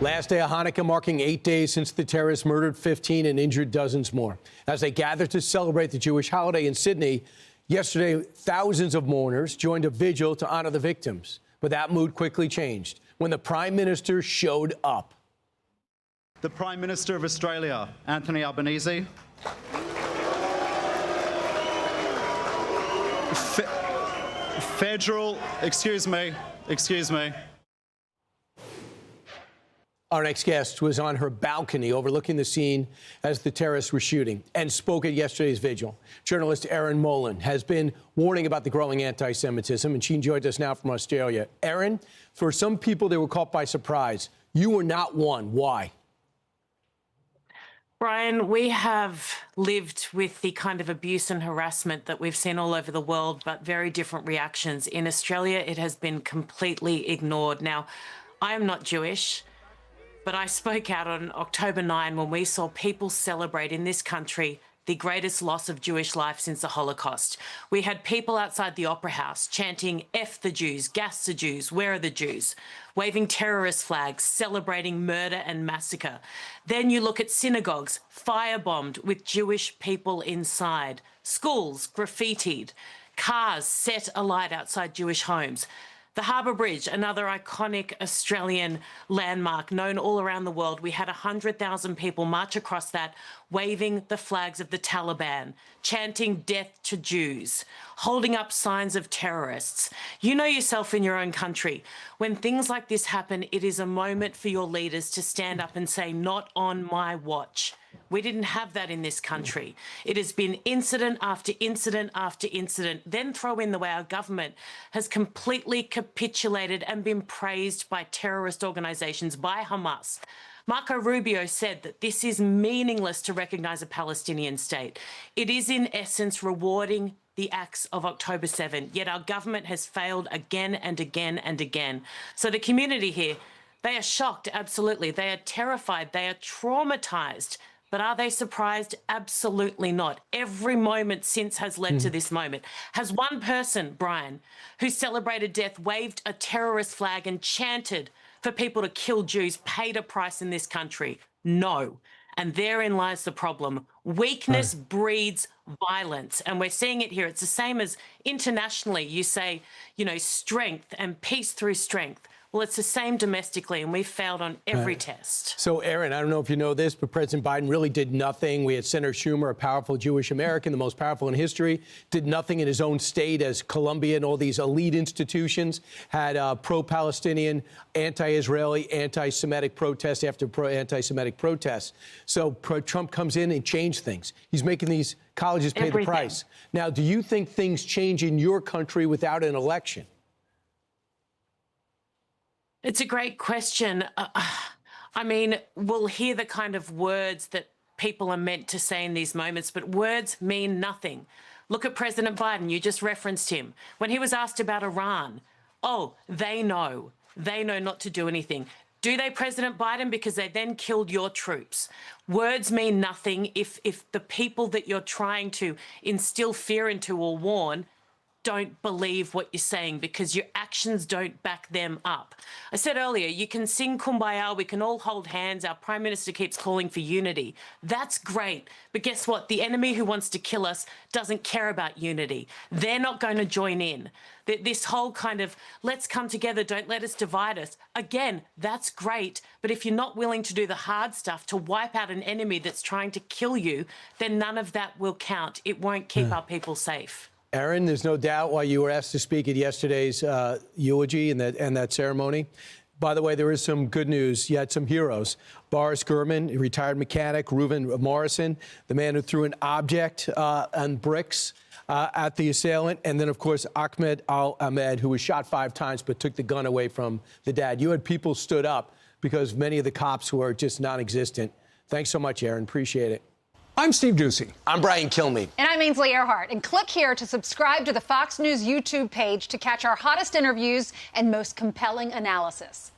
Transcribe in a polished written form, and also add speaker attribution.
Speaker 1: Last day of Hanukkah, marking 8 days since the terrorists murdered 15 and injured dozens more. As they gathered to celebrate the Jewish holiday in Sydney, yesterday, thousands of mourners joined a vigil to honor the victims. But that mood quickly changed when the Prime Minister showed up.
Speaker 2: The Prime Minister of Australia, Anthony Albanese. Excuse me.
Speaker 1: Our next guest was on her balcony overlooking the scene as the terrorists were shooting and spoke at yesterday's vigil. Journalist Erin Molan has been warning about the growing anti-Semitism, and she joins us now from Australia. Erin, for some people, they were caught by surprise. You were not one. Why?
Speaker 3: Brian, we have lived with the kind of abuse and harassment that we've seen all over the world, but very different reactions. In Australia, it has been completely ignored. Now, I am not Jewish, but I spoke out on October 9 when we saw people celebrate in this country the greatest loss of Jewish life since the Holocaust. We had people outside the Opera House chanting, "F the Jews, gas the Jews, where are the Jews?" waving terrorist flags, celebrating murder and massacre. Then you look at synagogues firebombed with Jewish people inside, schools graffitied, cars set alight outside Jewish homes. The Harbour Bridge, another iconic Australian landmark known all around the world. We had 100,000 people march across that, waving the flags of the Taliban, chanting death to Jews, holding up signs of terrorists. You know yourself in your own country. When things like this happen, it is a moment for your leaders to stand up and say, "Not on my watch." We didn't have that in this country. It has been incident after incident after incident. Then throw in the way our government has completely capitulated and been praised by terrorist organizations, by Hamas. Marco Rubio said that this is meaningless to recognize a Palestinian state. It is in essence rewarding the acts of October 7, yet our government has failed again and again and again. So the community here, they are shocked, absolutely. They are terrified, they are traumatized. But are they surprised? Absolutely not. Every moment since has led to this moment. Has one person, Brian, who celebrated death, waved a terrorist flag and chanted for people to kill Jews, paid a price in this country? No. And therein lies the problem. Weakness breeds violence. And we're seeing it here. It's the same as internationally. You say, you know, strength and peace through strength. Well, it's the same domestically, and we've failed on every test.
Speaker 1: So, Erin, I don't know if you know this, but President Biden really did nothing. We had Senator Schumer, a powerful Jewish American, the most powerful in history, did nothing in his own state as Columbia and all these elite institutions had pro-Palestinian, anti-Israeli, anti-Semitic protests after anti-Semitic protests. So Trump comes in and changed things. He's making these colleges pay the price. Now, do you think things change in your country without an election?
Speaker 3: It's a great question. I mean, we'll hear the kind of words that people are meant to say in these moments, but words mean nothing. Look at President Biden. You just referenced him. When he was asked about Iran, oh, they know not to do anything. Do they, President Biden? Because they then killed your troops. Words mean nothing if the people that you're trying to instill fear into or warn don't believe what you're saying because your actions don't back them up. I said earlier, you can sing Kumbaya, we can all hold hands, our Prime Minister keeps calling for unity. That's great. But guess what? The enemy who wants to kill us doesn't care about unity. They're not going to join in. This whole kind of, let's come together, don't let us divide us. Again, that's great. But if you're not willing to do the hard stuff to wipe out an enemy that's trying to kill you, then none of that will count. It won't keep our people safe.
Speaker 1: Erin, there's no doubt why you were asked to speak at yesterday's eulogy and that ceremony. By the way, there is some good news. You had some heroes. Boris Gurman, a retired mechanic, Reuben Morrison, the man who threw an object on bricks at the assailant, and then, of course, Ahmed Al-Ahmed, who was shot 5 times but took the gun away from the dad. You had people stood up because many of the cops were just non-existent. Thanks so much, Erin. Appreciate it.
Speaker 4: I'm Steve Doocy.
Speaker 1: I'm Brian Kilmeade.
Speaker 5: And I'm Ainsley Earhart. And click here to subscribe to the Fox News YouTube page to catch our hottest interviews and most compelling analysis.